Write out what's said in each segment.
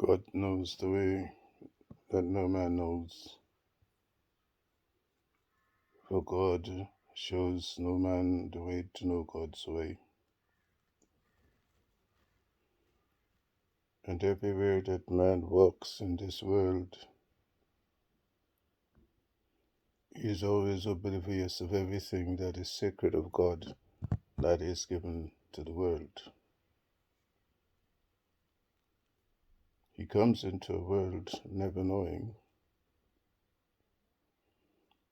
God knows the way that no man knows, for God shows no man the way to know God's way. And everywhere that man walks in this world, he is always oblivious of everything that is sacred of God that is given to the world. He comes into a world never knowing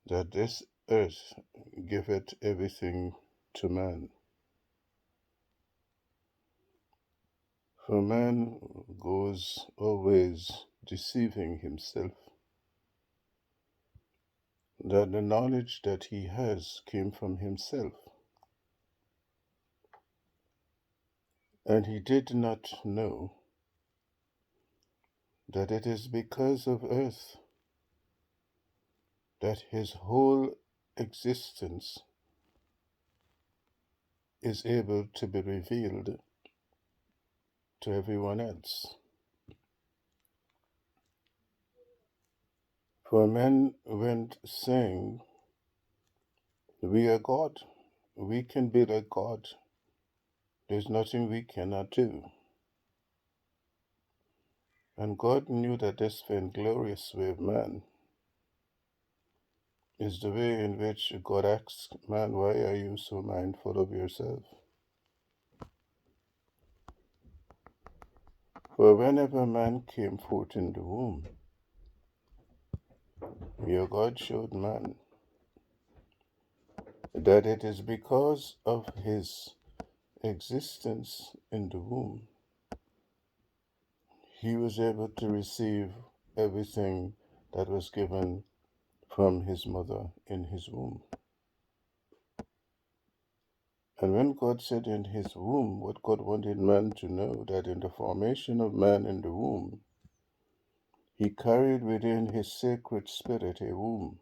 that this earth giveth everything to man. For man goes always deceiving himself, that the knowledge that he has came from himself, and he did not know that it is because of earth that his whole existence is able to be revealed to everyone else. For men went saying, "We are God, we can be like God, there's nothing we cannot do." And God knew that this vainglorious way of man is the way in which God asks man, "Why are you so mindful of yourself?" For whenever man came forth in the womb, your God showed man that it is because of his existence in the womb he was able to receive everything that was given from his mother in his womb. And when God said in his womb, what God wanted man to know, that in the formation of man in the womb, he carried within his sacred spirit a womb,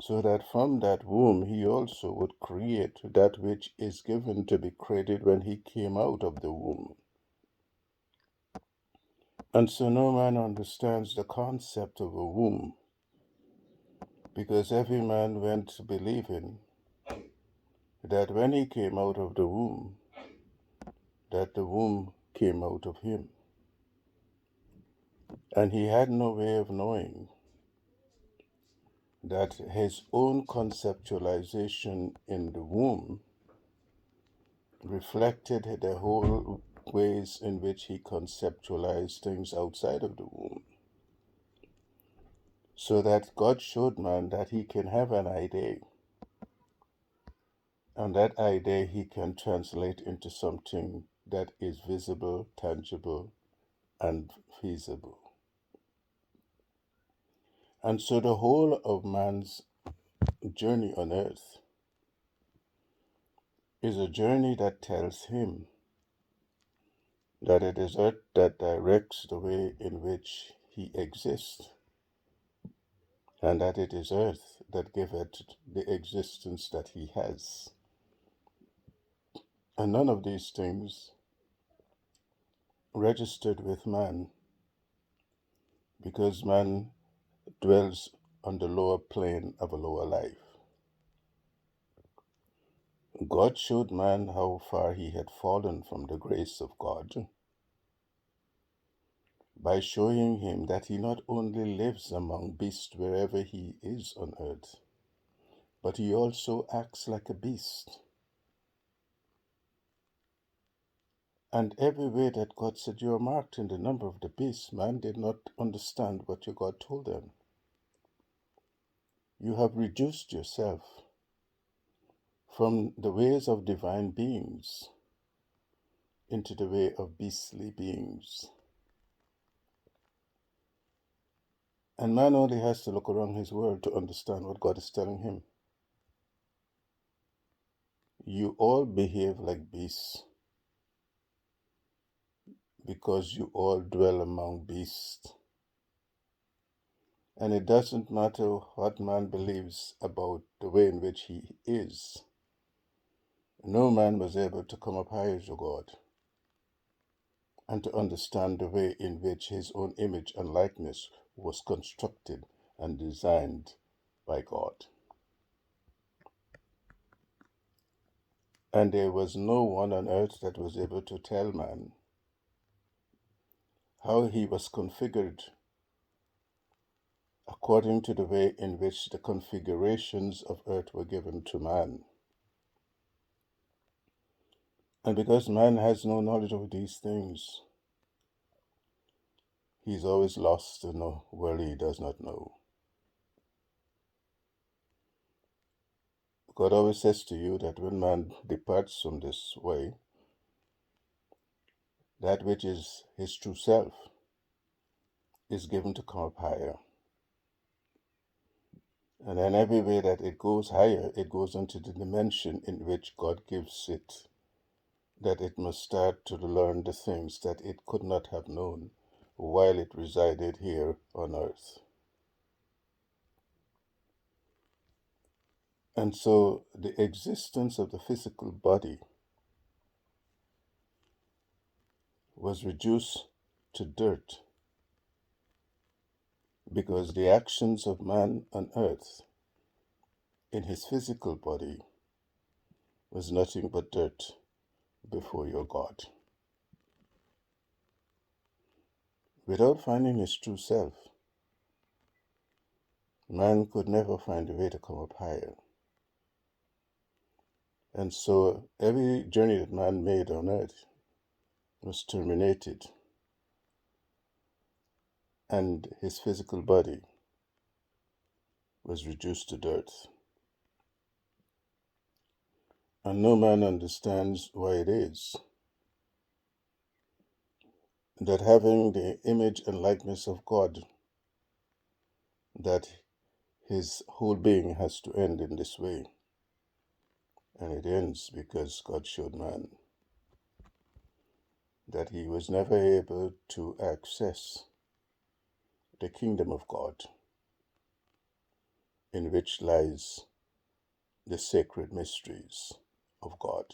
so that from that womb he also would create that which is given to be created when he came out of the womb. And so no man understands the concept of a womb, because every man went believing that when he came out of the womb, that the womb came out of him. And he had no way of knowing that his own conceptualization in the womb reflected the whole ways in which he conceptualized things outside of the womb. So that God showed man that he can have an idea, and that idea he can translate into something that is visible, tangible, and feasible. And so the whole of man's journey on earth is a journey that tells him that it is earth that directs the way in which he exists, and that it is earth that giveth the existence that he has. And none of these things registered with man, because man dwells on the lower plane of a lower life. God showed man how far he had fallen from the grace of God by showing him that he not only lives among beasts wherever he is on earth, but he also acts like a beast. And every way that God said, "You are marked in the number of the beast," man did not understand what your God told them. You have reduced yourself from the ways of divine beings into the way of beastly beings. And man only has to look around his world to understand what God is telling him. You all behave like beasts because you all dwell among beasts. And it doesn't matter what man believes about the way in which he is. No man was able to come up higher to God. and to understand the way in which his own image and likeness was constructed and designed by God. And there was no one on earth that was able to tell man how he was configured according to the way in which the configurations of earth were given to man. And because man has no knowledge of these things, he is always lost in a world he does not know. God always says to you that when man departs from this way, that which is his true self is given to come up higher. And then every way that it goes higher, it goes into the dimension in which God gives it, that it must start to learn the things that it could not have known while it resided here on earth. And so the existence of the physical body was reduced to dirt because the actions of man on earth in his physical body was nothing but dirt before your God. Without finding his true self, man could never find a way to come up higher. And so every journey that man made on earth was terminated, and his physical body was reduced to dirt. And no man understands why it is that having the image and likeness of God, that his whole being has to end in this way. And it ends because God showed man that he was never able to access the kingdom of God, in which lies the sacred mysteries of God.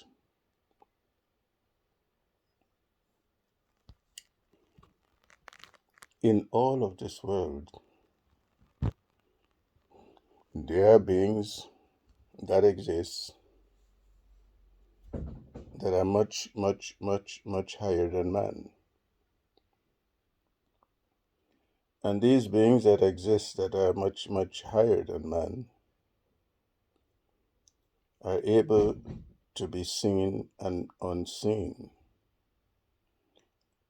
In all of this world, there are beings that exist that are much, much, much, much higher than man. And these beings that exist that are much, much higher than man are able to be seen and unseen.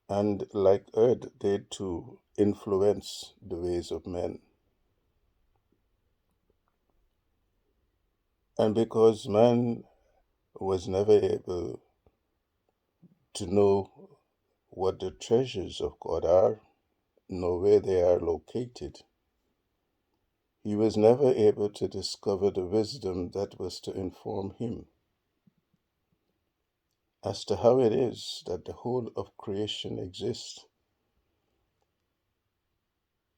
And like earth, they too influence the ways of men. And because man was never able to know what the treasures of God are, nor where they are located, he was never able to discover the wisdom that was to inform him as to how it is that the whole of creation exists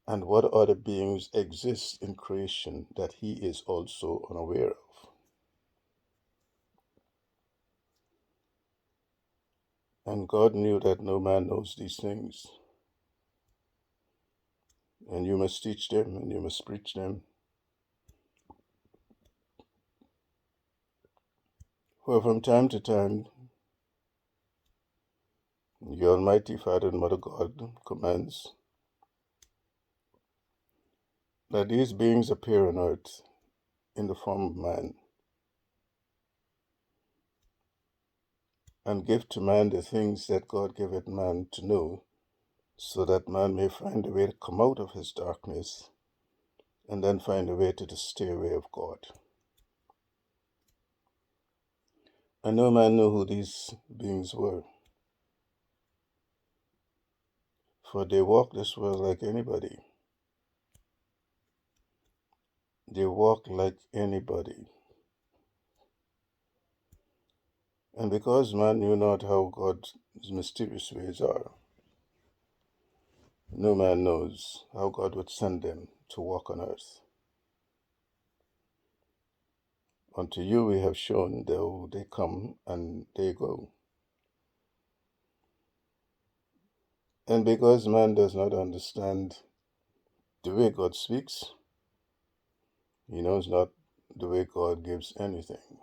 and what other beings exist in creation that he is also unaware of. And God knew that no man knows these things. And you must teach them and you must preach them. For from time to time, the Almighty Father and Mother God commands that these beings appear on earth in the form of man and give to man the things that God giveth man to know, so that man may find a way to come out of his darkness and then find a way to the stairway of God. And no man knew who these beings were, for they walk this world like anybody. They walk like anybody. And because man knew not how God's mysterious ways are, no man knows how God would send them to walk on earth. Unto you we have shown, though they come and they go. And because man does not understand the way God speaks, he knows not the way God gives anything.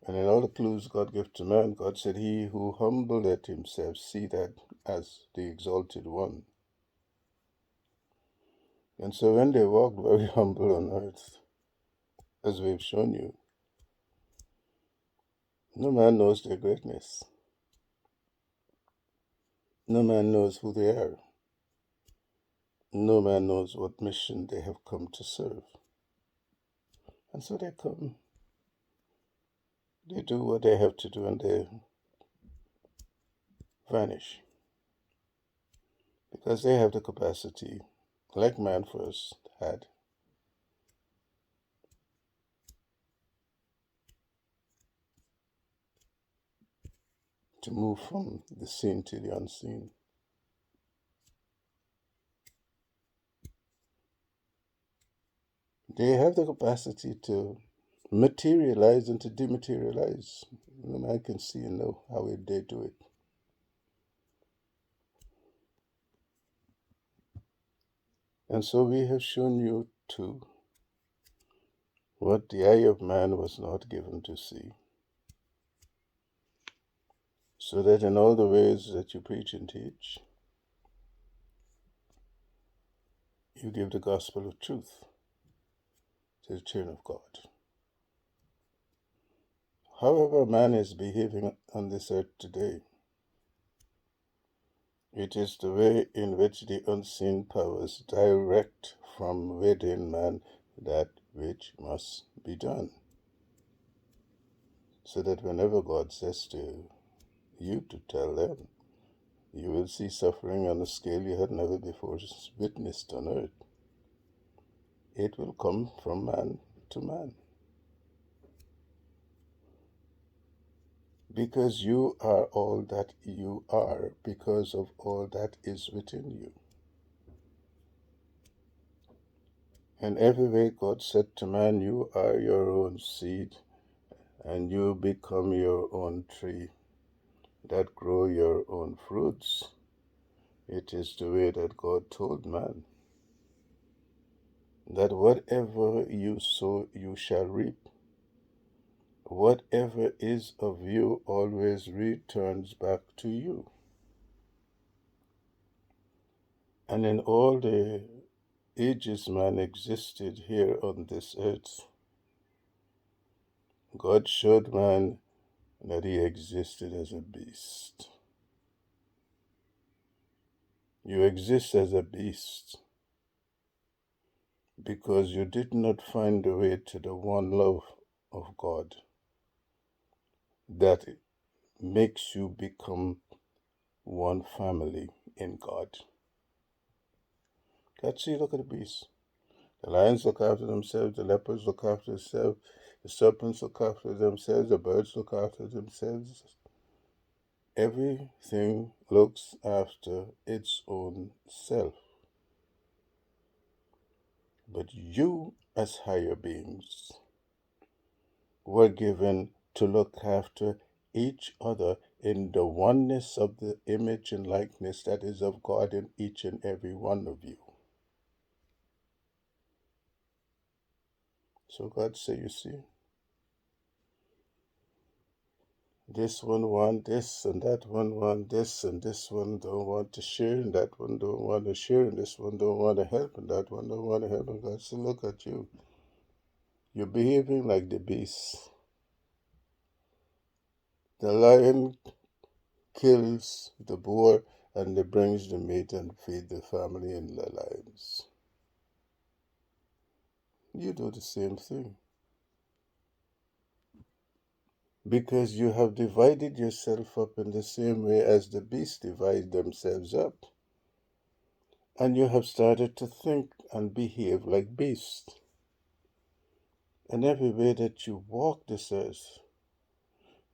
And in all the clues God gave to man, God said, "He who humbleth himself, see that as the exalted one." And so when they walked very humble on earth, as we've shown you, no man knows their greatness. No man knows who they are. No man knows what mission they have come to serve. And so they come, they do what they have to do, and they vanish. Because they have the capacity, like man first had, to move from the seen to the unseen. They have the capacity to materialize and to dematerialize. No man can see and know how they do it. And so we have shown you too what the eye of man was not given to see, so that in all the ways that you preach and teach, you give the gospel of truth to the children of God. However man is behaving on this earth today, it is the way in which the unseen powers direct from within man that which must be done. So that whenever God says to you to tell them, you will see suffering on a scale you had never before witnessed on earth. It will come from man to man. Because you are all that you are, because of all that is within you. And every way God said to man, you are your own seed, and you become your own tree that grow your own fruits. It is the way that God told man, that whatever you sow, you shall reap. Whatever is of you always returns back to you. And in all the ages man existed here on this earth, God showed man that he existed as a beast. You exist as a beast because you did not find the way to the one love of God that makes you become one family in God. Let's see, look at the beasts. The lions look after themselves, the leopards look after themselves, the serpents look after themselves, the birds look after themselves. Everything looks after its own self. But you, as higher beings, were given to look after each other in the oneness of the image and likeness that is of God in each and every one of you. So God said, you see, this one want this, and that one want this, and this one don't want to share, and that one don't want to share, and this one don't want to help, and that one don't want to help. And God said, look at you. You're behaving like the beast. The lion kills the boar and it brings the meat and feed the family and the lions. You do the same thing. Because you have divided yourself up in the same way as the beasts divide themselves up. And you have started to think and behave like beasts. And every way that you walk this earth,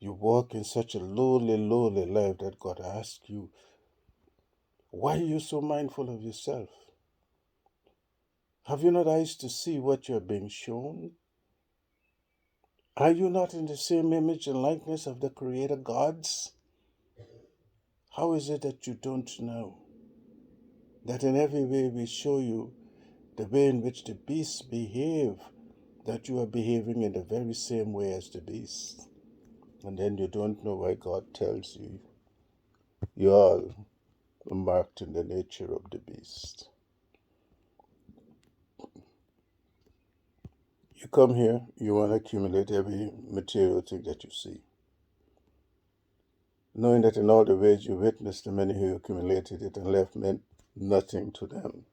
you walk in such a lowly, lowly life that God asks you, why are you so mindful of yourself? Have you not eyes to see what you're being shown? Are you not in the same image and likeness of the Creator gods? How is it that you don't know that in every way we show you the way in which the beasts behave, that you are behaving in the very same way as the beast? And then you don't know why God tells you you are marked in the nature of the beast. You come here, you want to accumulate every material thing that you see, knowing that in all the ways you witnessed the many who accumulated it and left meant nothing to them.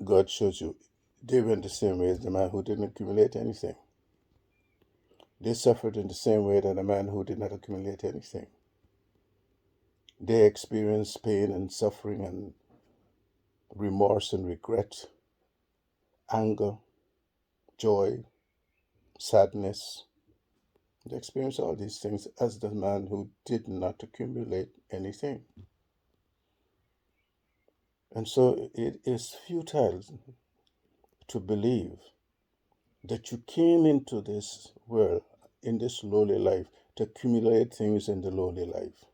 God shows you they went the same way as the man who didn't accumulate anything. They suffered in the same way that a man who did not accumulate anything. They experienced pain and suffering and remorse and regret, anger, joy, sadness. They experienced all these things as the man who did not accumulate anything. And so it is futile to believe that you came into this world, in this lowly life, to accumulate things in the lowly life.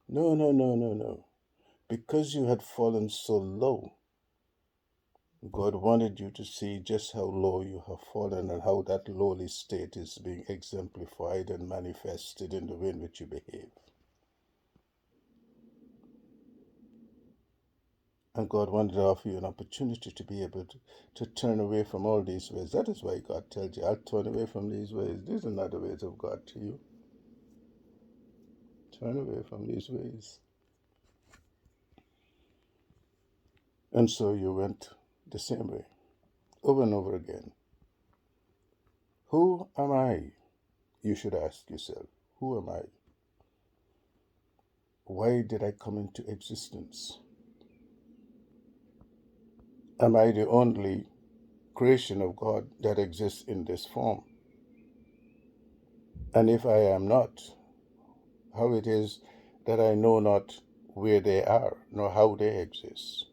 No, no, no, no, no. Because you had fallen so low, God wanted you to see just how low you have fallen and how that lowly state is being exemplified and manifested in the way in which you behave. And God wanted to offer you an opportunity to be able to turn away from all these ways. That is why God tells you, I'll turn away from these ways. These are not the ways of God to you. Turn away from these ways. And so you went the same way, over and over again. Who am I? You should ask yourself, who am I? Why did I come into existence? Am I the only creation of God that exists in this form? And if I am not, how it is that I know not where they are, nor how they exist?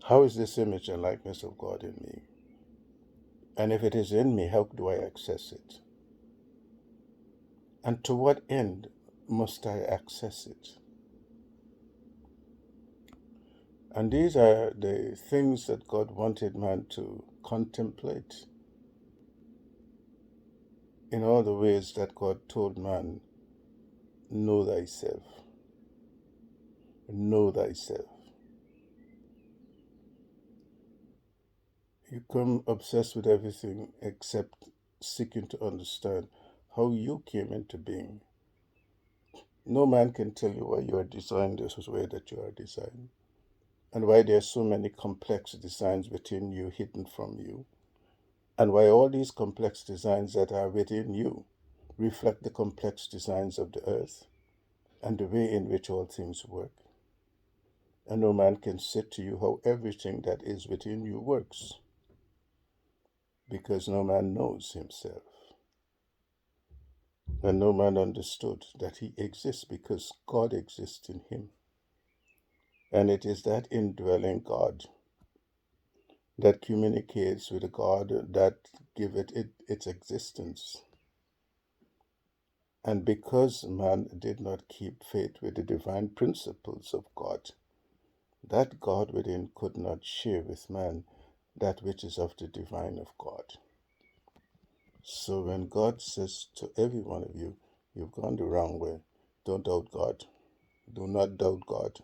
How is this image and likeness of God in me? And if it is in me, how do I access it? And to what end must I access it? And these are the things that God wanted man to contemplate in all the ways that God told man, know thyself. Know thyself. You come obsessed with everything except seeking to understand how you came into being. No man can tell you why you are designed this way that you are designed, and why there are so many complex designs within you hidden from you, and why all these complex designs that are within you reflect the complex designs of the earth and the way in which all things work. And no man can say to you how everything that is within you works, because no man knows himself. And no man understood that he exists because God exists in him. And it is that indwelling God that communicates with a God that giveth it its existence. And because man did not keep faith with the divine principles of God, that God within could not share with man that which is of the divine of God. So when God says to every one of you, you've gone the wrong way, don't doubt God. Do not doubt God.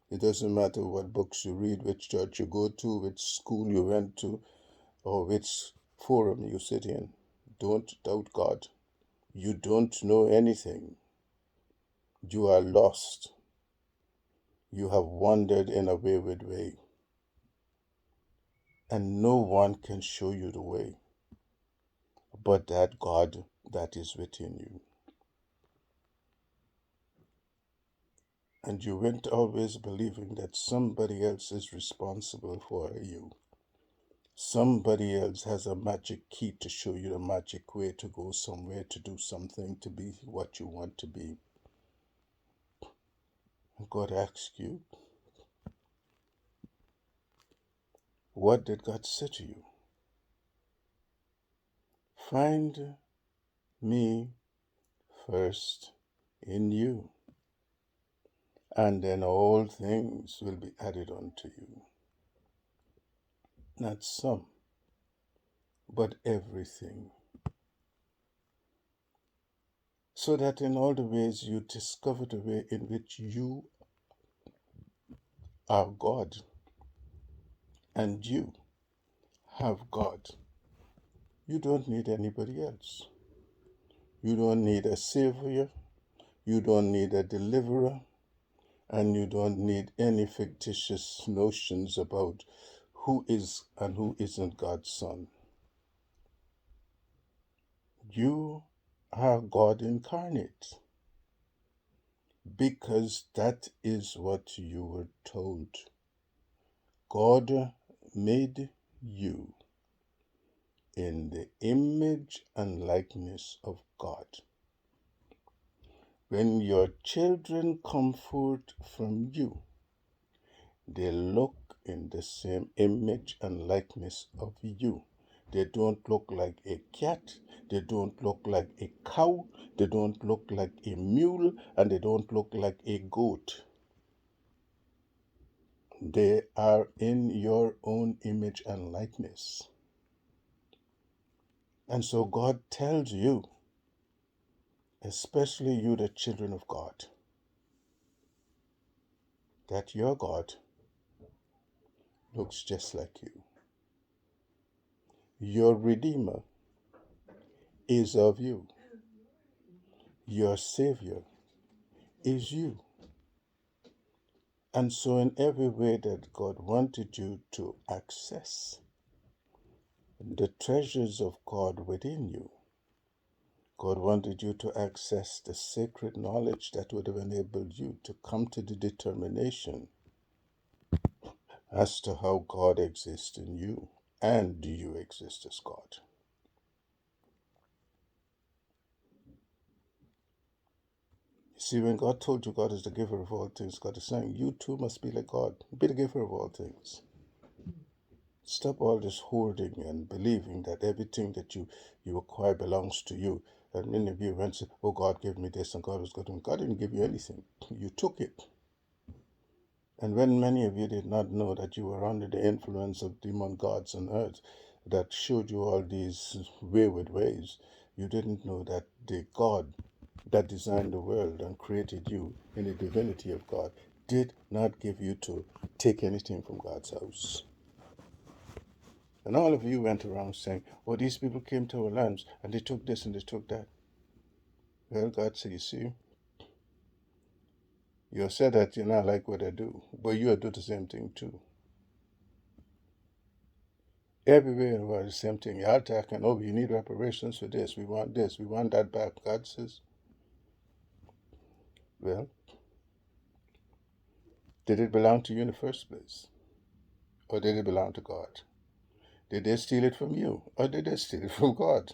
It doesn't matter what books you read, which church you go to, which school you went to, or which forum you sit in. Don't doubt God. You don't know anything. You are lost. You have wandered in a wayward way. And no one can show you the way but that God that is within you. And you went always believing that somebody else is responsible for you. Somebody else has a magic key to show you the magic way to go somewhere, to do something, to be what you want to be. And God asks you, what did God say to you? Find me first in you, and then all things will be added unto you. Not some, but everything. So that in all the ways you discover the way in which you are God and you have God. You don't need anybody else. You don't need a savior. You don't need a deliverer. And you don't need any fictitious notions about who is and who isn't God's son. You are God incarnate, because that is what you were told. God made you in the image and likeness of God. When your children come forth from you, they look in the same image and likeness of you. They don't look like a cat, they don't look like a cow, they don't look like a mule, and they don't look like a goat. They are in your own image and likeness. And so God tells you, especially you, the children of God, that your God looks just like you. Your Redeemer is of you. Your Savior is you. And so in every way that God wanted you to access the treasures of God within you, God wanted you to access the sacred knowledge that would have enabled you to come to the determination as to how God exists in you, and do you exist as God. You see, when God told you God is the giver of all things, God is saying you too must be like God. Be the giver of all things. Stop all this hoarding and believing that everything that you acquire belongs to you. And many of you went and said, oh, God gave me this and God was good. And God didn't give you anything. You took it. And when many of you did not know that you were under the influence of demon gods on earth that showed you all these wayward ways, you didn't know that the God that designed the world and created you in the divinity of God did not give you to take anything from God's house. And all of you went around saying, oh, these people came to our lands and they took this and they took that. Well, God said, you see, you said that you're not like what I do, but you do the same thing too. Everywhere in the world, the same thing. You're attacking, oh, you need reparations for this, we want that back. God says, well, did it belong to you in the first place? Or did it belong to God? Did they steal it from you? Or did they steal it from God?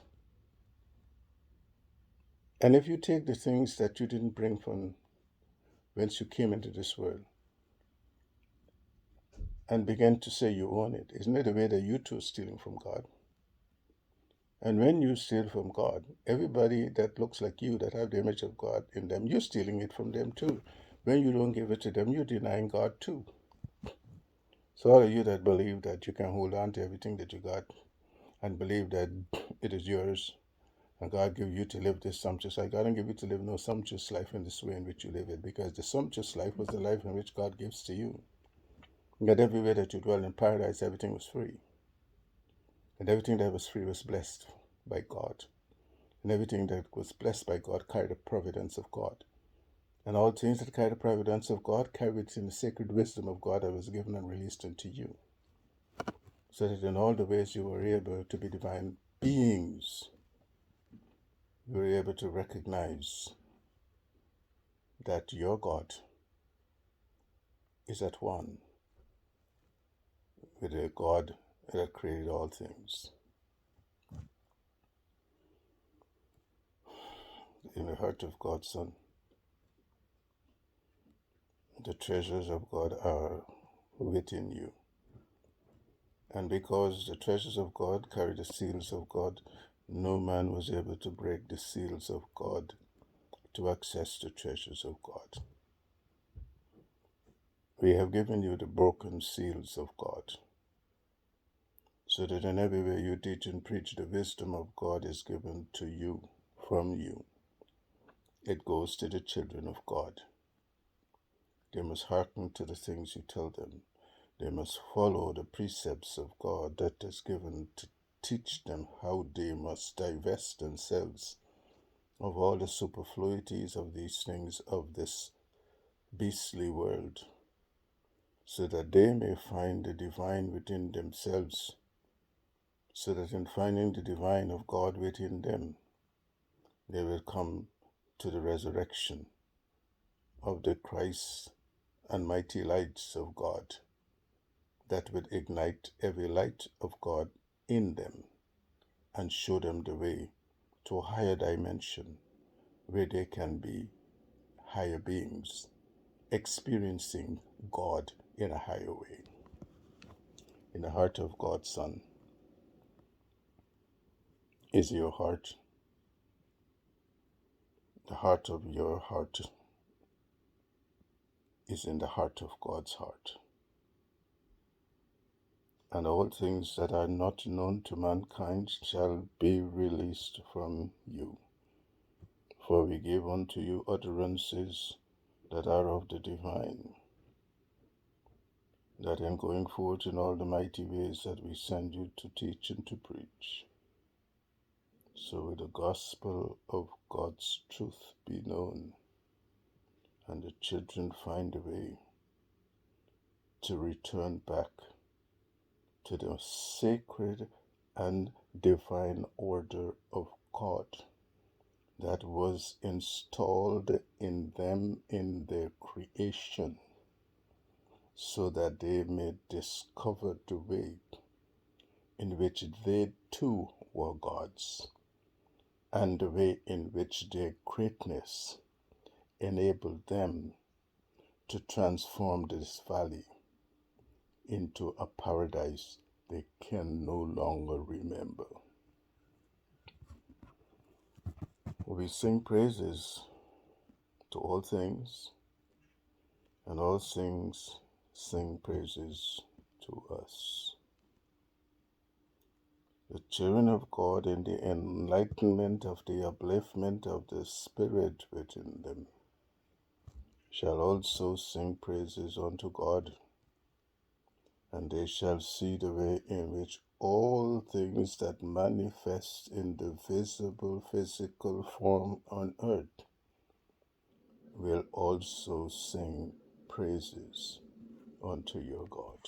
And if you take the things that you didn't bring from whence you came into this world and begin to say you own it, isn't it a way that you too are stealing from God? And when you steal from God, everybody that looks like you, that have the image of God in them, you're stealing it from them too. When you don't give it to them, you're denying God too. So all of you that believe that you can hold on to everything that you got and believe that it is yours, and God gave you to live this sumptuous life. God didn't give you to live no sumptuous life in this way in which you live it, because the sumptuous life was the life in which God gives to you. That everywhere that you dwell in paradise, everything was free. And everything that was free was blessed by God. And everything that was blessed by God carried the providence of God. And all things that carry the providence of God carried in the sacred wisdom of God that was given and released unto you. So that in all the ways you were able to be divine beings, you were able to recognize that your God is at one with the God that created all things. In the heart of God's Son, the treasures of God are within you. And because the treasures of God carry the seals of God, no man was able to break the seals of God to access the treasures of God. We have given you the broken seals of God, so that in every way you teach and preach, the wisdom of God is given to you, from you. It goes to the children of God. They must hearken to the things you tell them. They must follow the precepts of God that is given to teach them how they must divest themselves of all the superfluities of these things of this beastly world, so that they may find the divine within themselves, so that in finding the divine of God within them, they will come to the resurrection of the Christ and mighty lights of God that would ignite every light of God in them and show them the way to a higher dimension where they can be higher beings, experiencing God in a higher way. In the heart of God's Son is your heart. The heart of your heart is in the heart of God's heart. And all things that are not known to mankind shall be released from you. For we give unto you utterances that are of the divine, that in going forth in all the mighty ways that we send you to teach and to preach, so the gospel of God's truth be known, and the children find a way to return back to the sacred and divine order of God that was installed in them in their creation, so that they may discover the way in which they too were gods, and the way in which their greatness enabled them to transform this valley into a paradise they can no longer remember. We sing praises to all things, and all things sing praises to us. The children of God, in the enlightenment of the upliftment of the Spirit within them, shall also sing praises unto God, and they shall see the way in which all things that manifest in the visible physical form on earth will also sing praises unto your God.